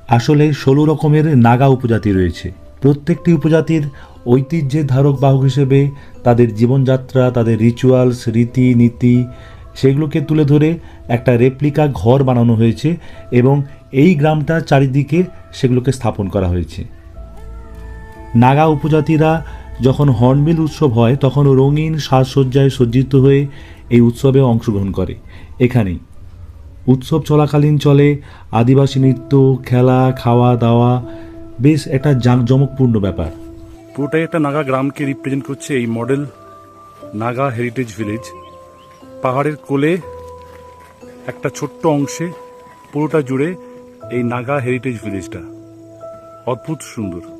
আসলে 16 রকমের নাগা উপজাতি রয়েছে। প্রত্যেকটি উপজাতির ঐতিহ্যের ধারক বাহক হিসেবে তাদের জীবনযাত্রা, তাদের রিচুয়ালস, রীতি নীতি সেগুলোকে তুলে ধরে একটা রেপ্লিকা ঘর বানানো হয়েছে এবং এই গ্রামটার চারিদিকে সেগুলোকে স্থাপন করা হয়েছে। নাগা উপজাতিরা যখন হর্নবিল উৎসব হয় তখন রঙিন সাজসজ্জায় সজ্জিত হয়ে এই উৎসবে অংশগ্রহণ করে। এখানেই উৎসব চলাকালীন চলে আদিবাসী নৃত্য, খেলা, খাওয়া দাওয়া, বেশ একটা জাঁকজমকপূর্ণ ব্যাপার। পুরোটাই একটা নাগা গ্রামকে রিপ্রেজেন্ট করছে এই মডেল নাগা হেরিটেজ ভিলেজ। পাহাড়ের কোলে একটা ছোট্ট অংশে পুরোটা জুড়ে এই নাগা হেরিটেজ ভিলেজটা অদ্ভুত সুন্দর।